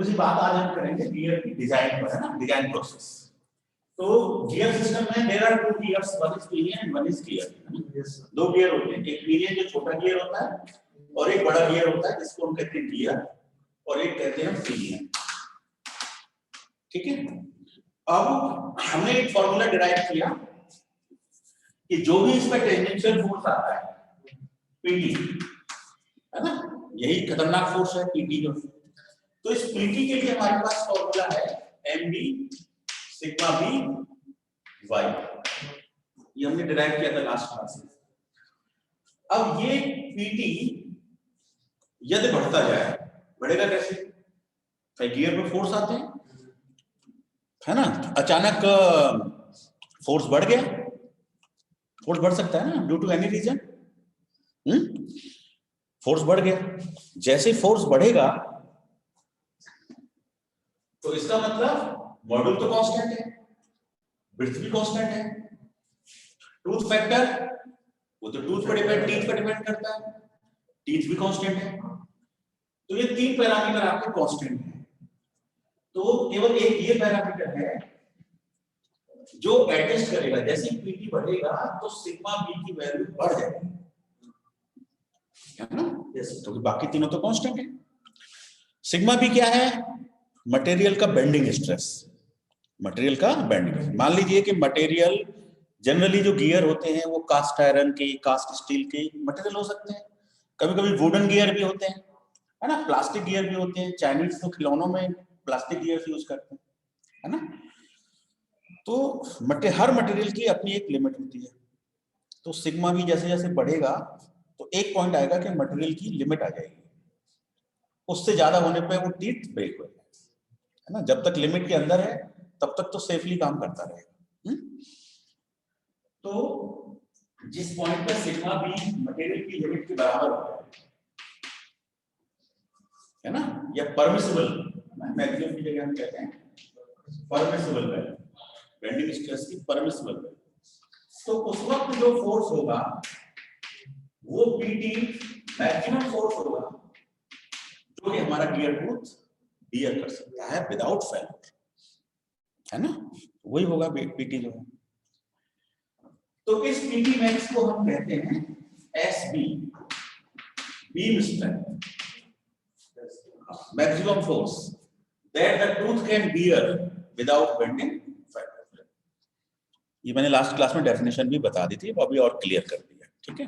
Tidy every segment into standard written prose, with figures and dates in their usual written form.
थोड़ी सी बात आज हम करेंगे गियर की डिजाइन पर, है ना, डिजाइन प्रोसेस। तो गियर सिस्टम में there are 2 gears, one is pinion and one is gear. दो गियर होते हैं, एक पिनियन जो छोटा गियर होता है और एक बड़ा गियर होता है जिसको हम कहते हैं गियर, और एक कहते हैं पिनियन। ठीक है, अब हमने एक फॉर्मूला डिराइव किया कि जो भी इसमें टेंजेंशियल फोर्स आता है पीटी, है ना, यही खतरनाक फोर्स है पीटी जो। तो इस पीटी के लिए हमारे पास फॉर्मूला है mb सिग्मा बी वाई, ये हमने डिराइव किया था लास्ट क्लास में। अब ये पीटी यदि बढ़ता जाए, बढ़ेगा कैसे? गियर में फोर्स आते हैं, है ना, अचानक फोर्स बढ़ गया, फोर्स बढ़ सकता है ना due to any reason. Force बढ़ गया, जैसे फोर्स बढ़ेगा तो इसका मतलब मॉड्यूल तो कांस्टेंट है, विड्थ भी कांस्टेंट है, टूथ फैक्टर वो तो टूथ पर डिपेंड, टीथ पर डिपेंड करता है, टीथ भी कांस्टेंट है। तो ये तीन पैरामीटर आपके कांस्टेंट हैं। तो केवल एक ये पैरामीटर है जो एडजस्ट करेगा, जैसे ही पीटी बढ़ेगा तो सिग्मा बी की वैल्यू बढ़ जाएगी, है ना, तो बाकी तीनों तो कांस्टेंट है। सिग्मा बी क्या है? मटेरियल का बेंडिंग स्ट्रेस, मटेरियल का बेंडिंग। मान लीजिए कि मटेरियल जनरली जो गियर होते हैं वो कास्ट आयरन के, कास्ट स्टील के मटेरियल हो सकते हैं, कभी कभी वुडन गियर भी होते हैं, है ना, प्लास्टिक गियर भी होते हैं, चाइनीज तो खिलौनों में प्लास्टिक गियर यूज करते हैं, है ना। तो हर मटेरियल की अपनी एक लिमिट होती है। तो सिग्मा भी जैसे जैसे बढ़ेगा तो एक पॉइंट आएगा कि मटेरियल की लिमिट आ जाएगी, उससे ज्यादा होने पे वो टीथ ब्रेक हो जाएगा, है ना। जब तक लिमिट के अंदर है तब तक तो सेफली काम करता रहेगा। तो जिस पॉइंट पर सिग्मा बी मटेरियल की लिमिट के बराबर होता है ना, या परमिसिबल, मैक्सिमम की जगह हम कहते हैं परमिसिबल वैल्यू, बेंडिंग स्ट्रेस की परमिसिबल वैल्यू, तो उस वक्त जो फोर्स होगा वो पीटी मैक्सिमम फोर्स होगा जो कि हमारा गियर टूथ बियर कर सकता है विदाउट फेल्योर, है ना, वही होगा पीटी जो है। तो इस पीटी मैक्स को हम कहते हैं SB, beam strength, maximum force that the tooth can bear without bending failure. ये मैंने लास्ट क्लास में डेफिनेशन भी बता दी थी, वो अभी और क्लियर कर दिया, ठीक है।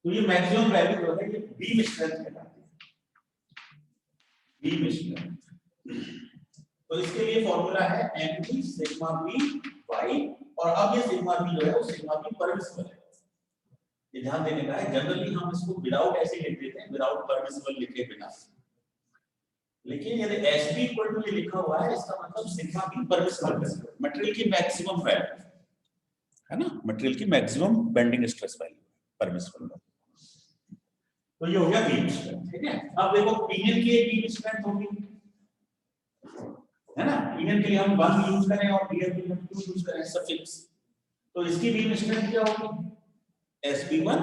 तो ये मैक्सिमम वैल्यू जो है ये बीम स्ट्रेंथ कहलाती है, बीम स्ट्रेंथ। तो इसके लिए फॉर्मूला है mb सिग्मा बी वाई, और अब ये सिग्मा बी जो है वो सिग्मा बी परमिसिबल है, ये ध्यान देने का है। जनरली हम इसको विदाउट ऐसे लिख देते हैं, विदाउट परमिसिबल लिखे बिना, लेकिन यदि एसबी इक्वल टू ये लिखा हुआ है इसका मतलब सिग्मा बी परमिसिबल है, मटेरियल की मैक्सिमम वैल्यू, है ना, मटेरियल की maximum bending stress value permissible है। तो ये हो गया बीम स्ट्रेंथ, ठीक है। अब देखो पिनियन की एक बीम स्ट्रेंथ होगी, है ना, पिनियन के लिए हम 1 यूज करें और गियर के लिए हम 2 यूज करें सफिक्स, तो इसकी बीम स्ट्रेंथ क्या होगी? sb1,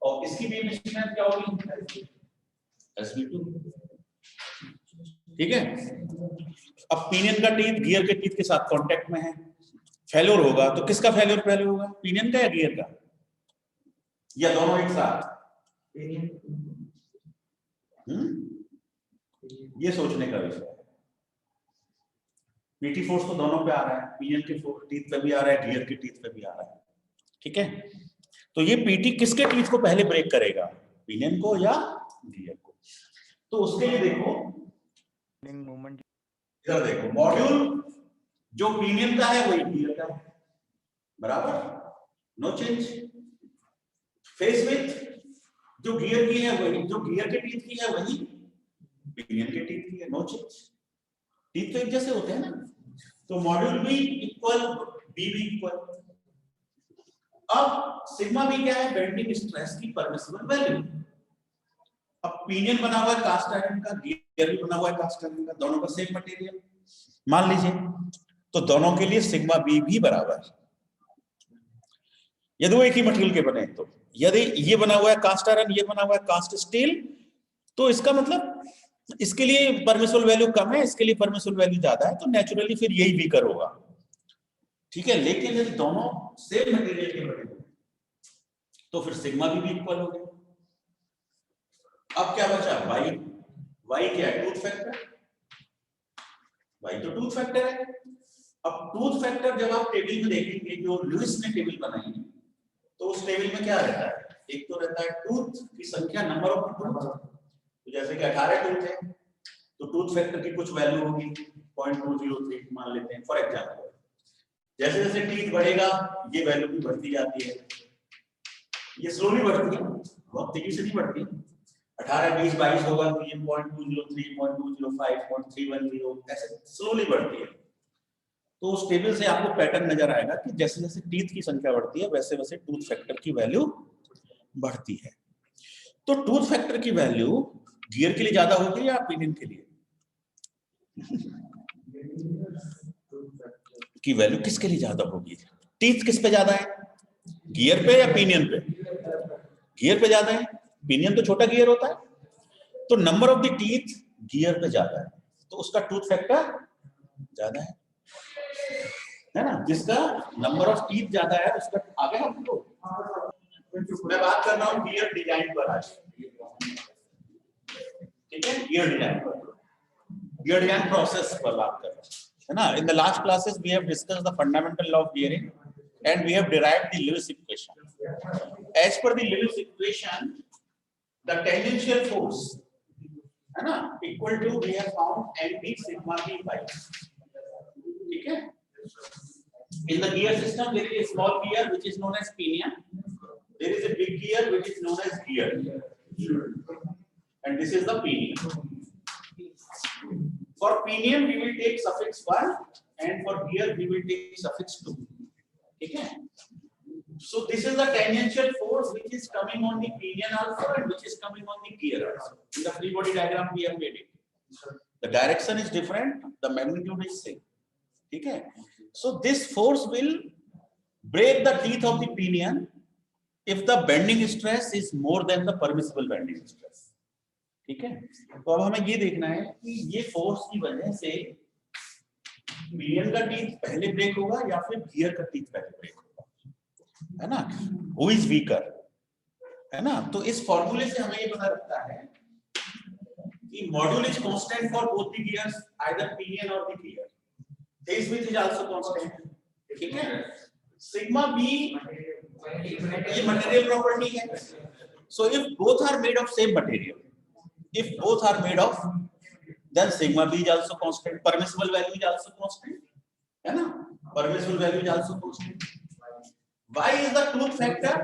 और इसकी बीम स्ट्रेंथ क्या होगी? sb2, ठीक है। अब पिनियन का टीथ गियर के टीथ के साथ कांटेक्ट में है, फेल्योर होगा तो किसका फेल्योर पहले होगा, पिनियन का या गियर का, या दोनों एक साथ? ये सोचने का विषय है। पीटी फोर्स तो दोनों पे आ रहा है, पिनियन के टीथ पे भी आ रहा है, गियर के टीथ पे भी आ रहा है, ठीक है। तो ये पीटी किसके टीथ को पहले ब्रेक करेगा, पिनियन को या गियर को? तो उसके लिए देखो मूवमेंट, इधर देखो, मॉड्यूल जो पिनियन का है वही गियर का है, बराबर, नो चेंज। फेस विड्थ जो गियर की है वही, जो गियर के टीथ की है वही पिनियन के टीथ की है, नो चेंज। टीथ तो एक जैसे होते हैं ना, तो मॉड्यूल भी इक्वल, बी भी इक्वल। अब सिग्मा बी क्या है? बेंडिंग स्ट्रेस की परमिसिबल वैल्यू। अब पिनियन बना हुआ है कास्ट आयरन का, गियर भी बना हुआ है कास्ट आयरन का, दोनों का सेम मटेरियल मान लीजिए, तो दोनों के लिए सिग्मा बी भी बराबर है, यदि वो एक ही मटेरियल के बने तो। यदि ये बना हुआ है कास्ट आयरन, ये बना हुआ है कास्ट स्टील, तो इसका मतलब इसके लिए परमिसिबल वैल्यू कम है, इसके लिए परमिसिबल वैल्यू ज्यादा है, तो नेचुरली फिर यही वीकर होगा। ठीक है, लेकिन यदि दोनों सेम मटेरियल के बने तो फिर सिग्मा भी इक्वल हो गया। अब क्या बचा, वाई। वाई क्या है, टूथ फैक्टर। वाई तो टूथ फैक्टर है। अब टूथ फैक्टर जब आप टेबल में देखेंगे, जो लुइस ने टेबल बनाई है, तो उस टेबल में क्या रहता है, एक तो रहता है टूथ की संख्या, नंबर ऑफ टूथ। तो जैसे कि 18 टूथ है, तो टूथ फैक्टर की कुछ वैल्यू होगी 0.203 मान लेते हैं फॉर एग्जांपल। जैसे जैसे टीथ बढ़ेगा ये वैल्यू भी बढ़ती जाती है, ये स्लोली बढ़ती है, बहुत तेजी से नहीं बढ़ती। 18 20 22 होगा तो ये 0.203 0.205 0.310 ऐसे स्लोली बढ़ती है। तो उस टेबल से आपको पैटर्न नजर आएगा कि जैसे जैसे टीथ की संख्या बढ़ती है वैसे वैसे टूथ फैक्टर की वैल्यू बढ़ती है। तो टूथ फैक्टर की वैल्यू गियर के लिए ज्यादा होगी या पिनियन के लिए की वैल्यू किसके लिए ज्यादा होगी? टीथ किस पे ज्यादा है, गियर पे या पिनियन पे? गियर पे ज्यादा है, पिनियन तो छोटा गियर होता है, तो number of the teeth gear पे ज्यादा है, तो उसका टूथ फैक्टर ज्यादा है ना। जिसका नंबर ऑफ टीथ ज्यादा है उसका आगे हम लोग, मैं बात कर रहा हूं गियर डिजाइन पर आज, ठीक है, गियर डिजाइन पर, गियर डिजाइन प्रोसेस पर बात कर रहा है ना। In the last classes we have discussed the fundamental law of gearing and we have derived the Lewis equation. As per the Lewis equation, the tangential force है ना equal to we have found mb sigma b by, ठीक है। In the gear system there is a small gear which is known as pinion, there is a big gear which is known as gear, and this is the pinion. For pinion we will take suffix 1 and for gear we will take suffix 2, ठीक है। So this is the tangential force which is coming on the pinion also and which is coming on the gear also. In the free body diagram we have made it. The direction is different, the magnitude is same, ठीक है। So this force will break the teeth of the pinion if the bending stress is more than the permissible bending stress, ठीक है। तो अब हमें ये देखना है कि ये फोर्स की वजह से पिनियन का टीथ पहले ब्रेक होगा या फिर गियर का टीथ पहले ब्रेक होगा, है ना। हु इज वीकर, है ना। तो इस फॉर्मूले से हमें ये पता लगता है कि module is constant for both the gears, either pinion or the gear, face width is also constant, ठीक है। सिग्मा बी ये मटेरियल प्रॉपर्टी है, so if both are made of same material, if both are made of, then sigma b is also constant, permissible value is also constant, है ना, permissible value is also constant. Why is the tooth factor?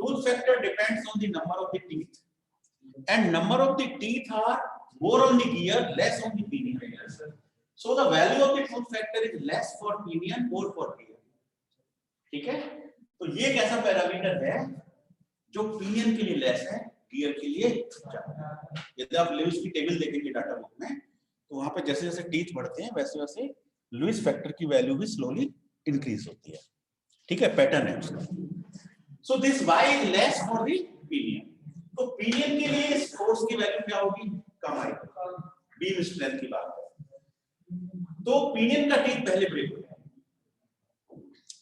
Tooth factor depends on the number of the teeth, and number of the teeth are more on the gear, less on the pinion. So the value of the tooth factor is less for pinion, more for gear, ठीक है। तो ये एक ऐसा parameter है जो pinion के लिए लेस है, गियर के लिए ज्यादा। यदि आप लुइस की टेबल देखेंगे डाटा बुक में, तो वहां पे जैसे जैसे टीथ बढ़ते हैं वैसे वैसे लुइस फैक्टर की वैल्यू भी स्लोली इंक्रीज होती है, ठीक है, पैटर्न है उसका। So this Y is less for the pinion, तो पिनियन के लिए इस फोर्स की वैल्यू क्या होगी, कम आएगी, बीम स्ट्रेंथ की बात है। तो पिनियन का टीथ पहले ब्रेक हो जाएगा,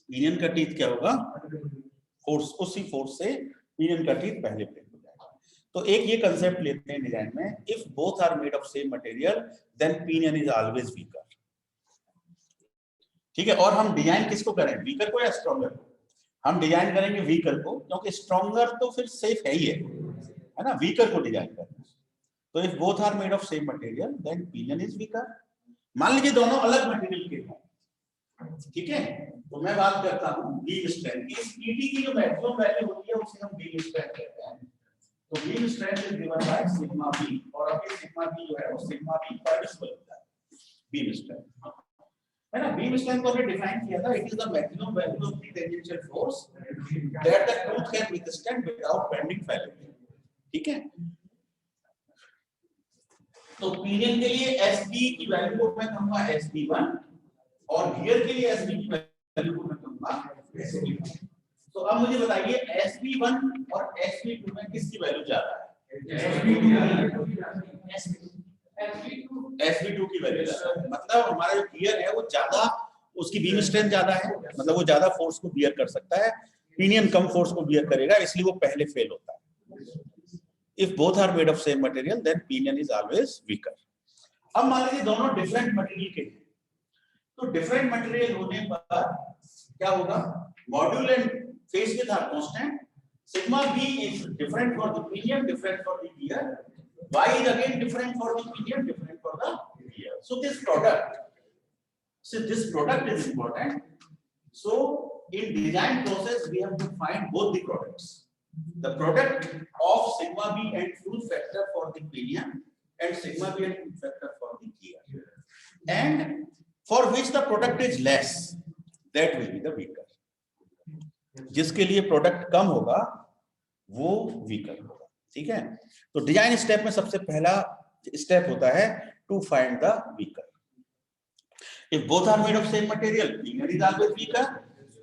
पिनियन का टीथ क्या होगा, फोर्स, उसी फोर्स से पिनियन का टीथ पहले ब्रेक। तो एक ये कंसेप्ट लेते हैं डिजाइन में, if both are made of same material then pinion is always weaker, ठीक है। और हम डिजाइन किसको करें, वीकर को या स्ट्रॉन्गर को? हम डिजाइन करेंगे वीकर को, क्योंकि स्ट्रॉन्गर तो फिर सेफ है ही है ना, वीकर को डिजाइन करना। तो if both are made of same material then pinion is weaker. मान लीजिए दोनों अलग मटेरियल के हों, ठीक है, तो मैं बात करता हूं बीम स्ट्रेंथ की। इस ईटी की जो मैक्सिमम वैल्यू होती है उसे हम बीम स्ट्रेंथ कहते हैं। तो beam strength is given by sigma B, और अब ये सिग्मा बी जो है वो सिग्मा बी परमिसिबल होता है, बीम स्ट्रेंथ, है ना। बीम स्ट्रेंथ को हमने डिफाइन किया था, it is the maximum value of the tangential force that the tooth can withstand without bending falling, ठीक है। तो पिनियन के लिए एसबी की वैल्यू को मैं कहूंगा एसबी1, और गियर के लिए एसबी की वैल्यू को मैं कहूंगा एसबी2। तो अब मुझे बताइए SB1 और SB2 में किसकी वैल्यू ज्यादा है? SB2 की वैल्यू मतलब हमारा जो गियर है वो ज्यादा, उसकी बीम स्ट्रेंथ ज्यादा है, मतलब वो ज्यादा फोर्स को बियर कर सकता है, पिनियन कम फोर्स को बियर करेगा, इसलिए वो पहले फेल होता है। If both are made of same material, then pinion is always weaker. अब मान लीजिए दोनों डिफरेंट मटेरियल के हैं, तो डिफरेंट मटेरियल होने पर क्या होगा, module and face width are constant, sigma b is different for the pinion, different for the gear, y is again different for the pinion, different for the gear. So this product is important. So in design process we have to find both the products, the product of sigma b and fuse factor for the pinion and sigma b and fuse factor for the gear, and for which the product is less, that will be the weaker. जिसके लिए product कम होगा वो weaker होगा, ठीक है। तो design step में सबसे पहला स्टेप होता है to find the weaker. If both are made of same material, pinion is always weaker.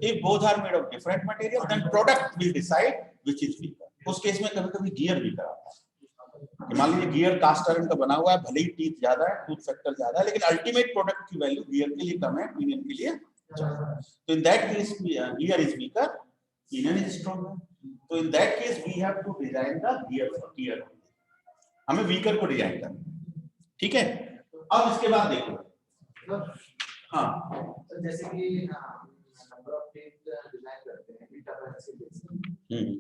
If both are made of different material, then product will decide which is weaker. उस case में कभी-कभी gear weaker आता है। मान लीजिए gear cast iron का बना हुआ है, भले ही टीथ ज्यादा है, टूथ फैक्टर ज्यादा है, लेकिन अल्टीमेट प्रोडक्ट की वैल्यू गियर के लिए कम है, पिनियन के लिए ज्यादा है। तो in that case gear is weaker, pinion is stronger. तो in that case we have to design the gear. हमें वीकर को डिजाइन करना है, ठीक है। अब इसके बाद देखो, हाँ तो जैसे कि नंबर ऑफ टीथ डिजाइन करते हैं बीटा पर ऐसे तो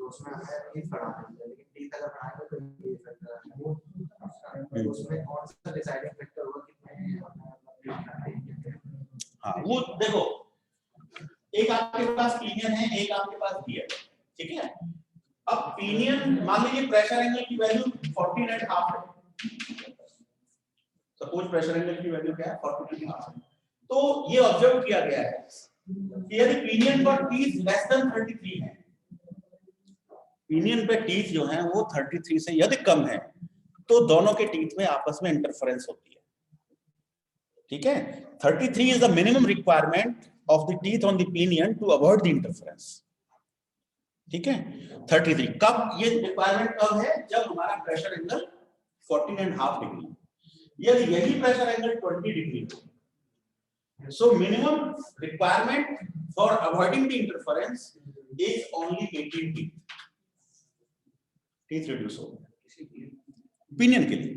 उसमें हमें टीथ बढ़ाना है, लेकिन टीथ अगर बढ़ाएंगे तो ये फैक्टर है, उसमें कौन सा डिसाइडिंग फैक्टर होगा कितने। हाँ वो देखो, एक आपके पास पिनियन है, एक आपके पास गियर, ठीक है। अब पिनियन मान लीजिए प्रेशर एंगल की वैल्यू 14.5 है, सपोज प्रेशर एंगल की वैल्यू क्या है 14.5 है। तो ये ऑब्जर्व किया गया है कि यदि पिनियन पर टीथ लेस देन 33 है, पिनियन पे टीथ जो है वो 33 से यदि कम है, तो दोनों के टीथ में आपस में इंटरफेरेंस होती है, ठीक है। 33 is the minimum requirement of the teeth on the pinion to avoid the interference, ठीक है। 33 कब, ये रिक्वायरमेंट कब है, जब हमारा प्रेशर एंगल 14.5 डिग्री, यदि यही प्रेशर एंगल 20 डिग्री हो, so minimum requirement for avoiding the interference is only 18 teeth, teeth reduce हो पिनियन के लिए।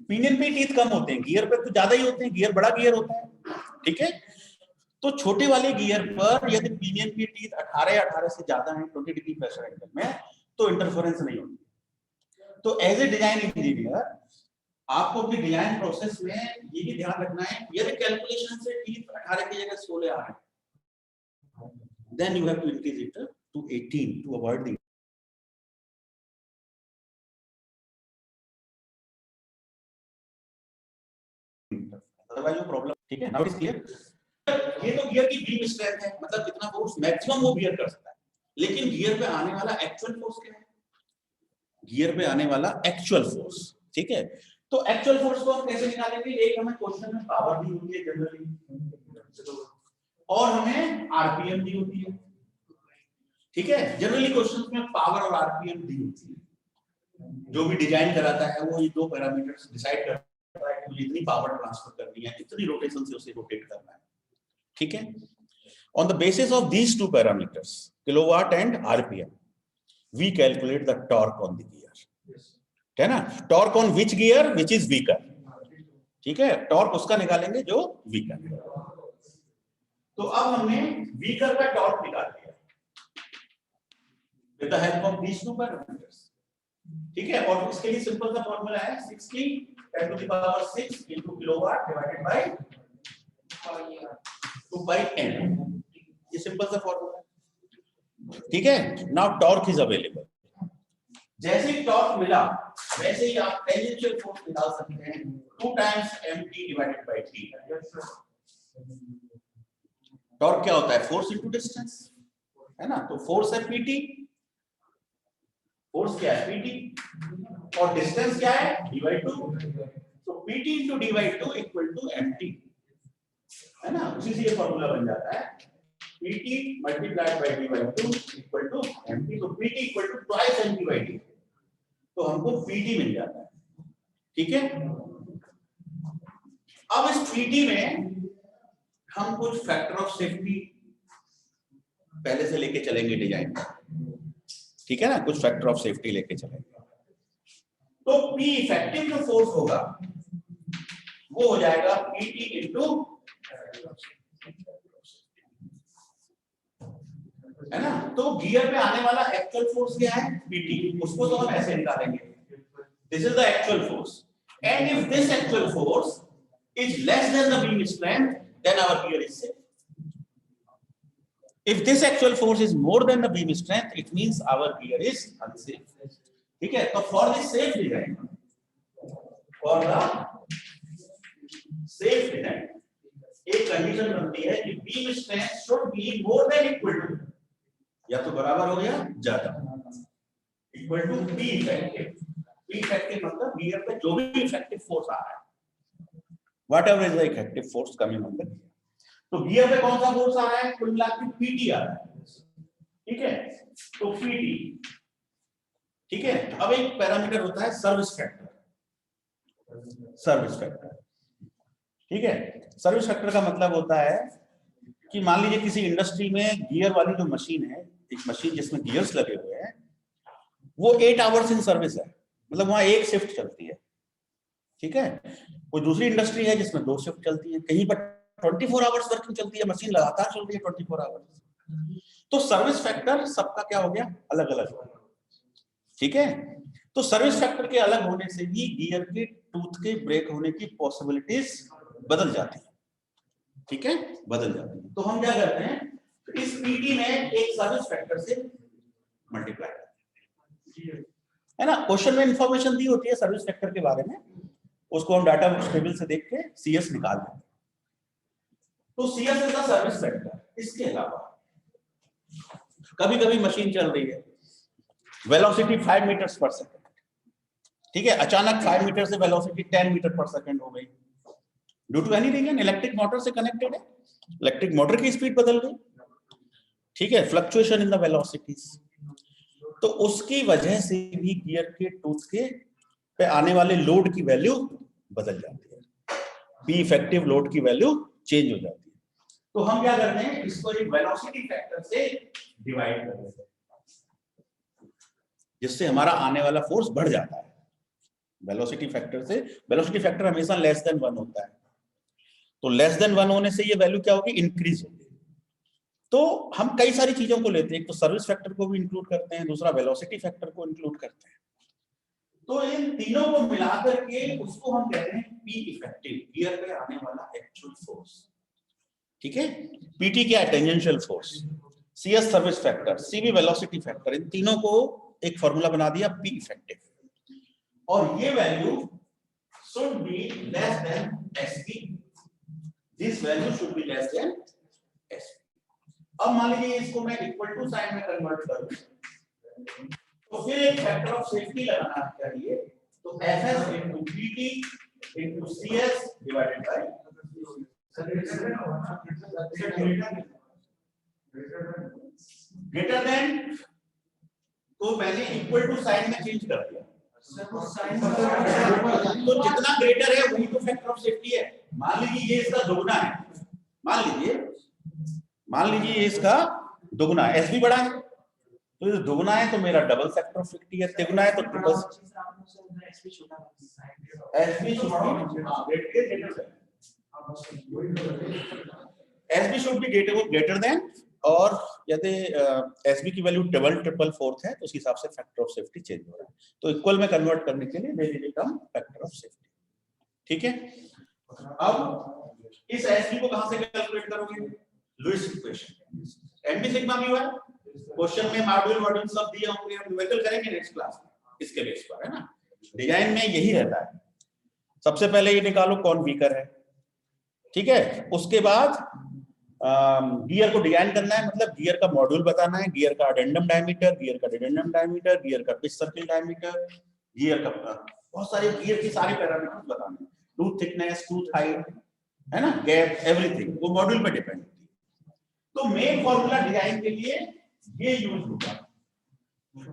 पिनियन पे टीथ कम होते हैं, गियर पे तो ज्यादा ही होते हैं, गियर बड़ा गियर होता है, ठीक है। तो छोटे वाले गियर पर यदि पिनियन की टीथ 18 से ज्यादा है 20 डिग्री प्रेशर एंगल में, तो इंटरफेरेंस नहीं होती। तो एज ए डिजाइन इंजीनियर आपको अपनी डिजाइन प्रोसेस में ये भी ध्यान रखना है, यदि कैलकुलेशन से टीथ 18 की जगह 16 आ रहे हैं, then you have to increase it to 18 to avoid the, otherwise वो प्रॉब्लम, ठीक है। Now it is clear. ये तो गियर की बीम स्ट्रेंथ है, मतलब कितना फोर्स मैक्सिमम वो बियर कर सकता है, लेकिन गियर पे आने वाला एक्चुअल फोर्स क्या है, गियर पे आने वाला एक्चुअल फोर्स, ठीक है। तो एक्चुअल फोर्स को हम कैसे निकालेंगे, एक हमें क्वेश्चन में पावर दी होती है जनरली, और हमें आरपीएम दी होती है, ठीक है। जनरली क्वेश्चन में पावर और आरपीएम दी होती है। जो भी डिजाइन कराता है वो ये दो पैरामीटर्स डिसाइड करता है कि मुझे इतनी पावर ट्रांसफर करनी है, इतनी रोटेशन से उसे रोटेट करना है, ठीक है। On the basis of these two parameters kilowatt and RPM, we calculate the torque on the gear, है ना। Torque on which gear which is weaker, ठीक है। टॉर्क उसका निकालेंगे जो वीकर है। तो अब हमने वीकर का टॉर्क निकाल लिया with the help of these two parameters, ठीक है। और इसके लिए सिंपल सा फार्मूला है 60 10 to the power 6 into kilowatt divided by 2 by n, ये सिंपल सा फार्मूला है, ठीक है। नाउ टॉर्क इज अवेलेबल, जैसे ही टॉर्क मिला वैसे ही आप टेंजेंशियल फोर्स निकाल सकते हैं 2 times mt divided by t। Torque क्या होता है, फोर्स इनटू डिस्टेंस, है ना। तो फोर्स है pt, फोर्स क्या है pt, और डिस्टेंस क्या है d/2, तो pt into d/2 equal to mt, है ना। उसी से ये फार्मूला बन जाता है pt multiplied by d/2 equal to mt, तो pt equal to twice mt/d, तो हमको pt मिल जाता है, ठीक है। अब इस पीटी में हम कुछ फैक्टर ऑफ सेफ्टी पहले से लेके चलेंगे डिजाइन में, ठीक है ना, कुछ फैक्टर ऑफ सेफ्टी लेके चलेंगे। तो पी इफेक्टिव जो फोर्स होगा वो हो जाएगा पीटी इंटू, है ना। तो गियर पे आने वाला एक्चुअल फोर्स क्या है, पीटी, उसको तो हम ऐसे निकालेंगे, this is the actual force, and if this actual force is less than the beam strength then our gear is safe. If this actual force is more than the beam strength, it means our gear is unsafe. ठीक है, तो for the safe design, for the safe design, एक condition बनती है कि beam strength should be more than equal to, या तो बराबर हो या ज्यादा, equal to P effective. P effective मतलब gear पे जो भी effective force आ रहा है, whatever is the effective force coming on the gear. तो गियर पे कौन सा फोर्स आ रहा है, कुल मिला के पीटी आ रहा है, ठीक है। तो पीटी, ठीक है। अब एक पैरामीटर होता है सर्विस फैक्टर, सर्विस फैक्टर, ठीक है। सर्विस फैक्टर का मतलब होता है कि मान लीजिए किसी इंडस्ट्री में गियर वाली जो मशीन है, एक मशीन जिसमें गियर्स लगे हुए हैं, वो 8 आवर्स इन सर्विस है, मतलब वहां एक शिफ्ट चलती है, ठीक है। कोई दूसरी इंडस्ट्री है जिसमें 2 शिफ्ट चलती है, कहीं पर 24 आवर्स वर्किंग चलती है, मशीन लगातार चल रही है 24 आवर्स। तो सर्विस फैक्टर सबका क्या हो गया, अलग अलग, ठीक है। तो सर्विस फैक्टर के अलग होने से भी गियर के टूथ के ब्रेक होने की पॉसिबिलिटीज बदल जाती है, ठीक है, बदल जाती है। तो हम क्या करते हैं, इस पीटी में एक सर्विस फैक्टर से मल्टीप्लाई, है ना। क्वेश्चन में इंफॉर्मेशन दी होती है सर्विस फैक्टर के बारे में, उसको हम डाटा टेबल से देख के सीएस निकाल देंगे। तो CS is the service factor. इसके अलावा कभी कभी मशीन चल रही है, वेलोसिटी 5 मीटर्स पर सेकंड, ठीक है, अचानक 5 मीटर से वेलोसिटी 10 मीटर पर सेकंड हो गई, due to any reason, electric motor से कनेक्टेड है, इलेक्ट्रिक मोटर की स्पीड बदल गई, ठीक है, फ्लक्चुएशन इन द वेलोसिटीज। तो उसकी वजह से भी गियर के टूथ के पे आने वाले लोड की वैल्यू बदल जाती है, पी इफेक्टिव लोड की वैल्यू चेंज हो जाती है। तो हम क्या करते हैं, इसको एक वेलोसिटी फैक्टर से डिवाइड कर देते हैं, जिससे हमारा आने वाला फोर्स बढ़ जाता है। वेलोसिटी फैक्टर से, वेलोसिटी फैक्टर हमेशा लेस देन 1 होता है, तो लेस देन 1 होने से ये वैल्यू क्या होगी, इंक्रीज होगी। तो हम कई सारी चीजों को लेते हैं, एक तो सर्विस फैक्टर को भी इंक्लूड करते हैं, दूसरा वेलोसिटी फैक्टर को इंक्लूड करते हैं। तो इन तीनों को मिलाकर के उसको हम कहते हैं पी इफेक्टिव, गियर पे आने वाला एक्चुअल फोर्स, ठीक है। पीटी क्या है, tangential force, CS service factor, CV velocity factor, इन तीनों को एक फॉर्मूला बना दिया पी इफेक्टिव, और ये value should be less than SP, this value should be less than SP. अब मान लीजिए इसको मैं इक्वल टू साइन में कन्वर्ट करूं, तो फिर एक फैक्टर ऑफ सेफ्टी लगाना चाहिए, तो FS into PT into CS divided by greater than, तो मैंने इक्वल टू साइन में चेंज कर दिया, तो जितना ग्रेटर है वही तो फैक्टर ऑफ सेफ्टी है। मान लीजिए ये इसका दोगुना है, मान लीजिए इसका दोगुना, एस भी बड़ा है, तो ये दोगुना है तो मेरा डबल फैक्टर ऑफ सेफ्टी है, तिगुना है तो triple, SB should be greater than, और यदि एसबी की वैल्यू डबल ट्रिपल फोर्थ है तो उस हिसाब से फैक्टर ऑफ सेफ्टी चेंज हो रहा है। तो इक्वल में कन्वर्ट करने के लिए दे दीजिए टर्म फैक्टर ऑफ सेफ्टी, ठीक है। अब इस एसबी को कहां से कैलकुलेट करोगे, Lewis equation, MD sigma mu है, क्वेश्चन में मॉड्यूल सब दिए होंगे, हम न्यूमेरिकल करेंगे नेक्स्ट क्लास में इसके बेस पर, है ना। डिजाइन में यही रहता है, सबसे पहले ये निकालो कौन वीकर है, ठीक है। उसके बाद गियर को डिजाइन करना है, मतलब गियर का मॉड्यूल बताना है, गियर का अडेंडम डायमीटर, गियर का डिडेंडम डायमीटर, गियर का पिच सर्किल डायमीटर, गियर का बहुत सारे गियर की सारे पैरामीटर्स बताने हैं, टूथ थिकनेस, टूथ हाइट, है ना, गैप, एवरीथिंग वो मॉड्यूल पे डिपेंड होती है। तो मेन फॉर्मूला डिजाइन के लिए ये यूज होगा,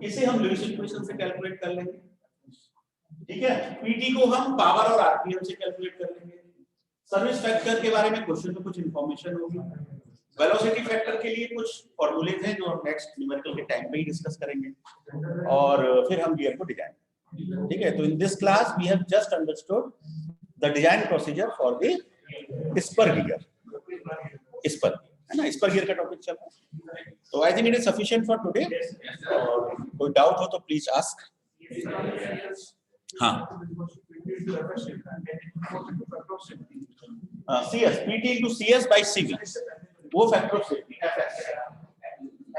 इसे हम लुईस इक्वेशन से कैलकुलेट कर लेंगे। ठीक है, पीटी को हम पावर और आरपीएम से कैलकुलेट कर लेंगे। सर्विस फैक्टर के बारे में क्वेश्चन में कुछ इंफॉर्मेशन होगी। वेलोसिटी फैक्टर के लिए कुछ फॉर्मूलेज हैं जो हम नेक्स्ट न्यूमेरिकल के टाइम पे ही डिस्कस करेंगे और फिर हम गियर को डिजाइन। ठीक है, तो in this class we have just understood the design procedure for the spur gear. Spur है ना, स्पर गियर का टॉपिक चल रहा है। तो I think it is sufficient for today. और कोई डाउट हो तो प्लीज आस्क। हाँ, CS PT into CS by CV, वो factor of safety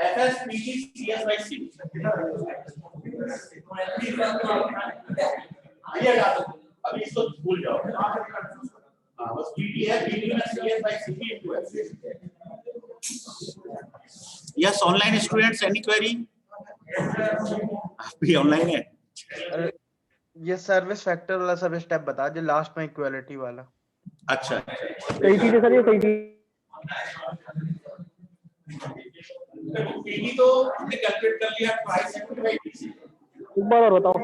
FS PT CS by CV। अभी इसको भूल जाओ। हाँ, बस PT है, PT में CS by CV into FS। Yes, online students, any query? आप भी ऑनलाइन है? अरे ये सर्विस फैक्टर वाला सब स्टेप बता जो लास्ट में इक्वालिटी वाला। अच्छा, सही चीज है सर, ये सही चीज। पीटी तो हमने कैलकुलेट कर लिया, प्राइस एक बार और बताओ।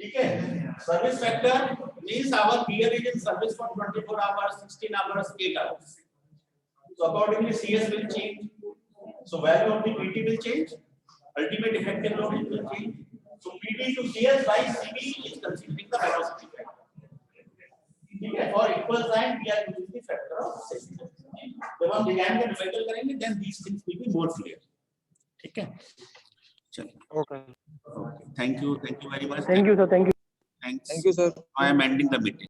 ठीक है। Service factor means our gear is in service for 24 hours, 16 hours, 8 hours. So accordingly CS will change. So value of the PT will change. Ultimate effective load will change. So PT to CS by CV is considering the velocity factor. ठीक है, for equal sign we are using the factor of safety. जब हम design का numerical करेंगे then these things will be more clear. ठीक है, चलिए। Okay, Thank you very much. Thank you sir, thank you. Thanks. Thank you sir. I am ending the meeting.